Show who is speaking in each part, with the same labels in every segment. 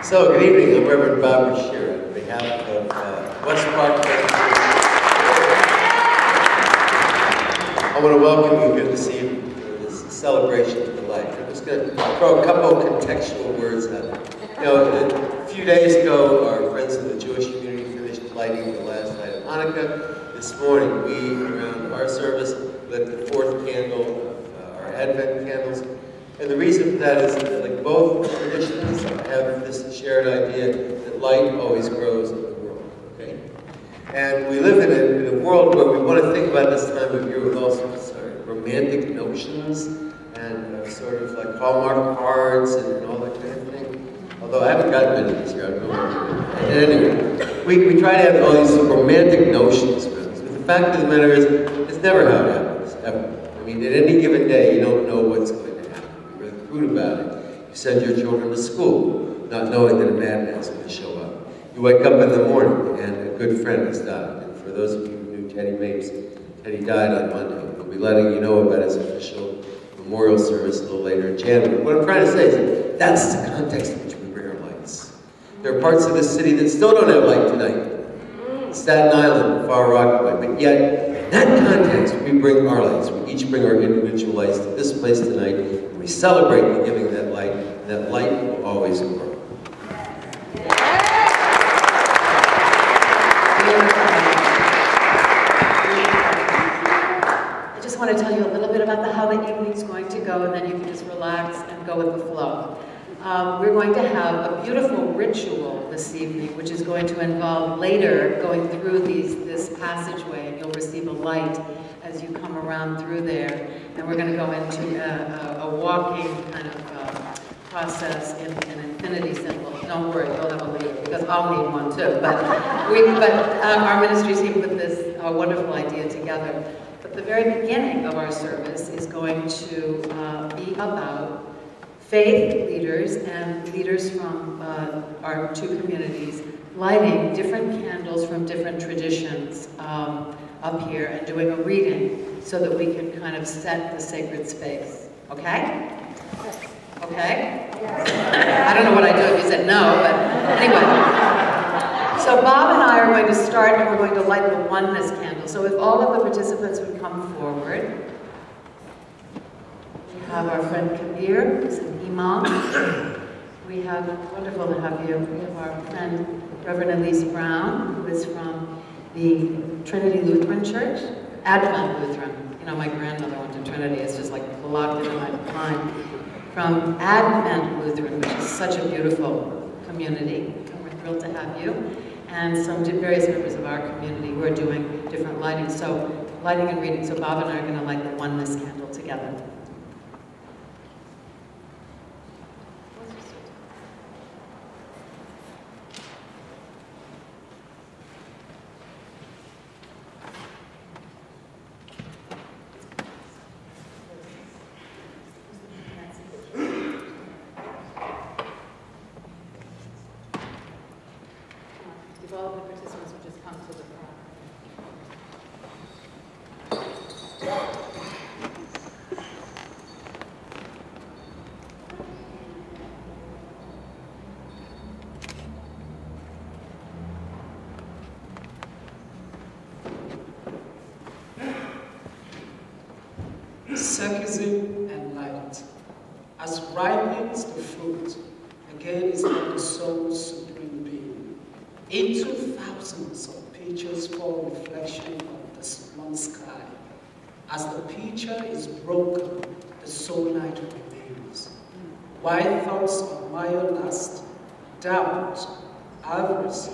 Speaker 1: So, good evening. I'm Reverend Bob Shearer on behalf of West Park. I want to welcome you here this evening for this celebration of the light. I'm just going to throw a couple of contextual words at it. You know, a few days ago, our friends in the Jewish community finished lighting the last night of Hanukkah. This morning, we, around our service, lit the fourth candle of our Advent candles. And the reason for that is that, like, both traditions have this shared idea that light always grows in the world, okay? And we live in a world where we want to think about this time of year with all sorts of romantic notions and sort of like Hallmark cards and all that kind of thing. Although I haven't gotten many this year, I don't know. And anyway, we try to have all these romantic notions around this. But the fact of the matter is, it's never how it happens, ever. I mean, at any given day, you don't know what's going to happen. You're really crude about it. You send your children to school, not knowing that a madman's going to show up. You wake up in the morning and a good friend has died. And for those of you who knew Teddy Mapes, Teddy died on Monday. We'll be letting you know about his official memorial service a little later in January. What I'm trying to say is that that's the context in which we bring our lights. There are parts of the city that still don't have light tonight. Staten Island, Far Rockaway, but yet, in that context, we bring our lights. We each bring our individual lights to this place tonight, and we celebrate the giving of that light, and that light will always grow.
Speaker 2: I just want to tell you a little bit about how the evening's going to go, and then you can just relax and go with the flow. We're going to have a beautiful ritual this evening, which is going to involve later going through this passageway, and you'll receive a light as you come around through there. And we're going to go into a walking kind of process in an infinity symbol. Don't worry, you'll have a leader, because I'll need one too. But our ministry team put this wonderful idea together. But the very beginning of our service is going to be about faith leaders and leaders from our two communities lighting different candles from different traditions up here and doing a reading so that we can kind of set the sacred space. Okay? Okay? I don't know what I do if you said no, but anyway. So Bob and I are going to start, and we're going to light the oneness candle. So if all of the participants would come forward. We have our friend Kabir, who's an imam. We have, wonderful to have you, we have our friend Reverend Elise Brown, who is from the Trinity Lutheran Church, Advent Lutheran. You know, my grandmother went to Trinity, it's just like locked in my mind. From Advent Lutheran, which is such a beautiful community. And we're thrilled to have you. And some various members of our community who are doing different lighting. So, lighting and reading. So Bob and I are going to light the oneness candle together. All of the participants will just come to the front.
Speaker 3: Circusing and light. As ripens the fruit, again is like the soul's supreme being. Into thousands of pitchers fall reflection of the one sky. As the pitcher is broken, the soul light remains. Why thoughts of Maya lust, doubt, avarice,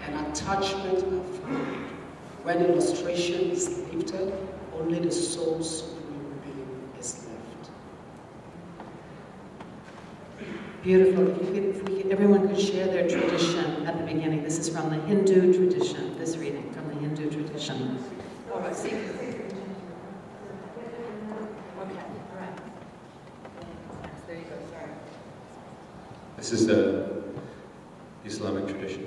Speaker 3: and attachment are found. When illustration is lifted, only the soul's supreme being is left.
Speaker 2: Beautiful. If everyone could share their tradition at the beginning. This is from the Hindu tradition, this reading from the Hindu tradition. Oh, I see. Okay, all right. There you go, sorry.
Speaker 1: This is the Islamic tradition.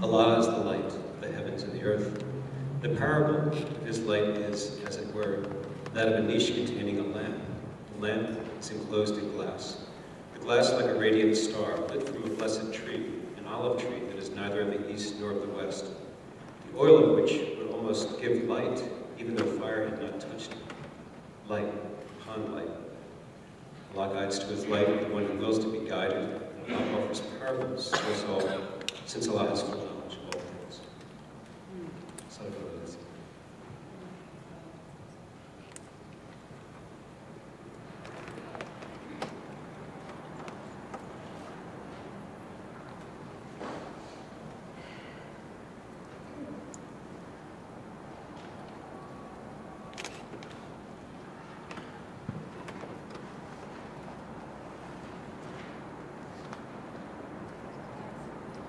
Speaker 4: Allah is the light of the heavens and the earth. The parable of his light is, as it were, that of a niche containing a lamp. The lamp is enclosed in glass. The glass like a radiant star lit from a blessed tree, an olive tree that is neither in the east nor of the west, the oil of which would almost give light, even though fire had not touched it. Light upon light. Allah guides to his light the one who wills to be guided, and Allah offers parables to us all, since Allah has full knowledge of all things.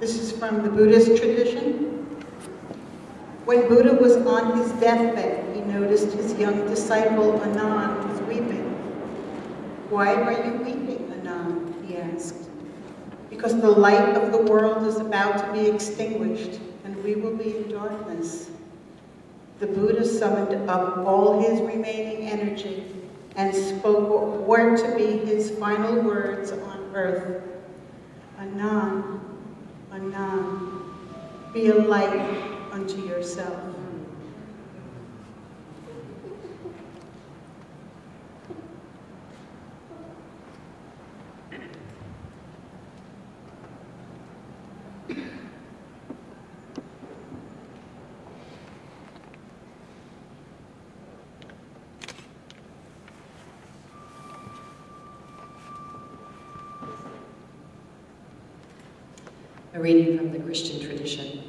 Speaker 5: This is from the Buddhist tradition. When Buddha was on his deathbed, he noticed his young disciple, Anand, was weeping. "Why are you weeping, Anand?" he asked. "Because the light of the world is about to be extinguished, and we will be in darkness." The Buddha summoned up all his remaining energy and spoke what were to be his final words on earth. "Anand, Anand, be a light unto yourself."
Speaker 2: A reading from the Christian tradition.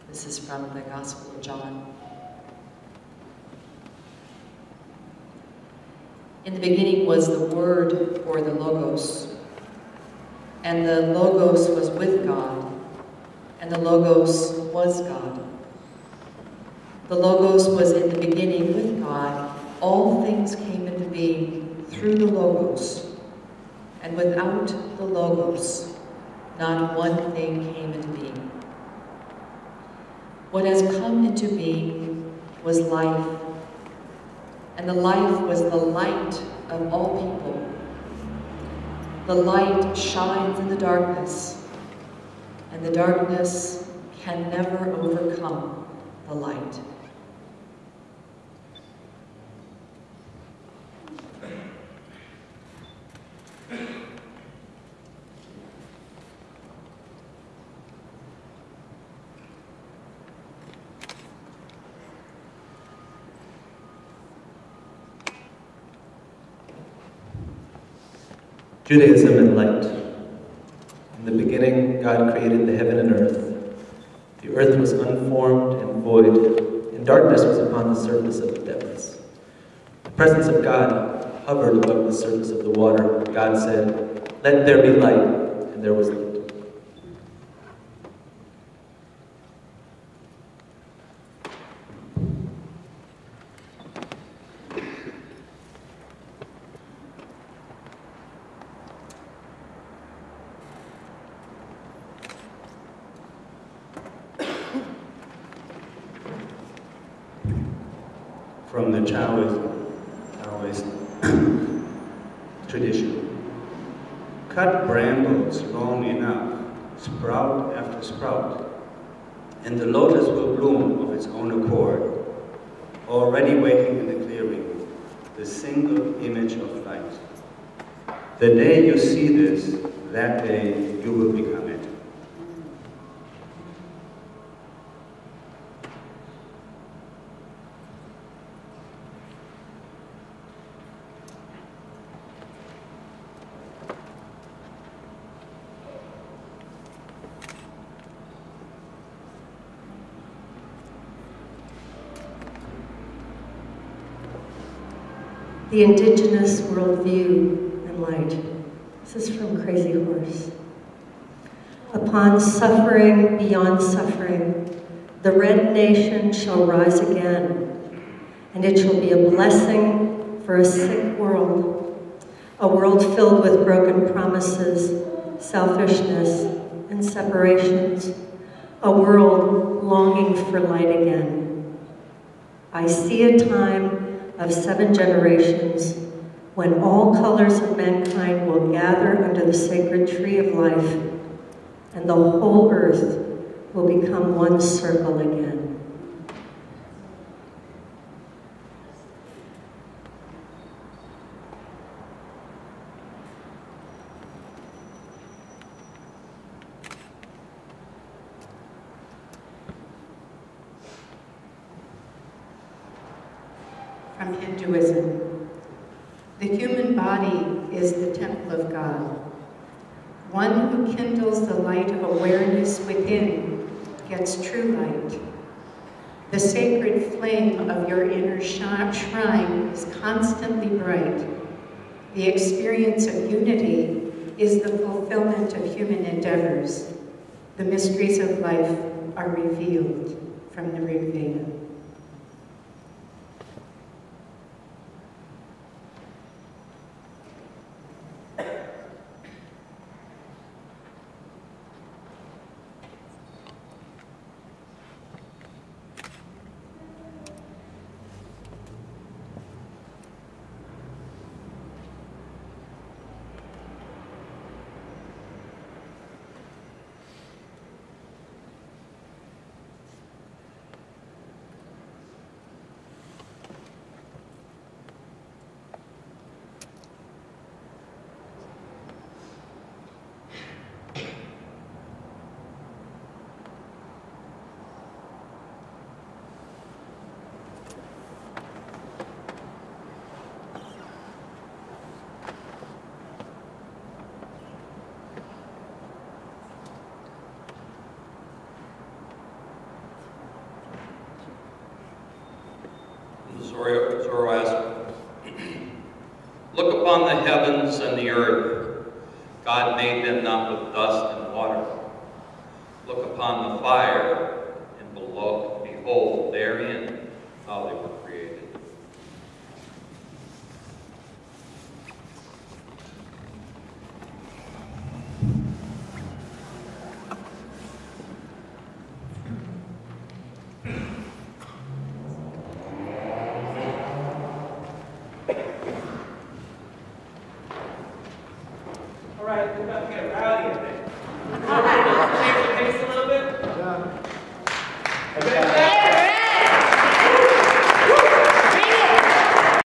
Speaker 2: This is from the Gospel of John. In the beginning was the Word, or the Logos, and the Logos was with God, and the Logos was God. The Logos was in the beginning with God. All things came into being through the Logos, and without the Logos, not one thing came into being. What has come into being was life, and the life was the light of all people. The light shines in the darkness, and the darkness can never overcome the light.
Speaker 6: Judaism and light. In the beginning, God created the heaven and earth. The earth was unformed and void, and darkness was upon the surface of the depths. The presence of God hovered above the surface of the water. God said, "Let there be light," and there was light.
Speaker 7: From the Taoist tradition. Cut brambles long enough, sprout after sprout, and the lotus will bloom of its own accord, already waiting in the clearing, the single image of light. The day you see this, that day you will become it.
Speaker 8: The indigenous worldview and light. This is from Crazy Horse. Upon suffering beyond suffering, the red nation shall rise again, and it shall be a blessing for a sick world, a world filled with broken promises, selfishness, and separations, a world longing for light again. I see a time of 7 generations when all colors of mankind will gather under the sacred tree of life, and the whole earth will become one circle again.
Speaker 9: From Hinduism. The human body is the temple of God. One who kindles the light of awareness within gets true light. The sacred flame of your inner shrine is constantly bright. The experience of unity is the fulfillment of human endeavors. The mysteries of life are revealed from the Rig Veda.
Speaker 10: Zoroaster. Look upon the heavens and the earth. God made them not with dust and water. Look upon the fire, and behold therein how they were created.
Speaker 11: We're about to get rowdy, I think. Change the pace a little bit? Yeah. Okay.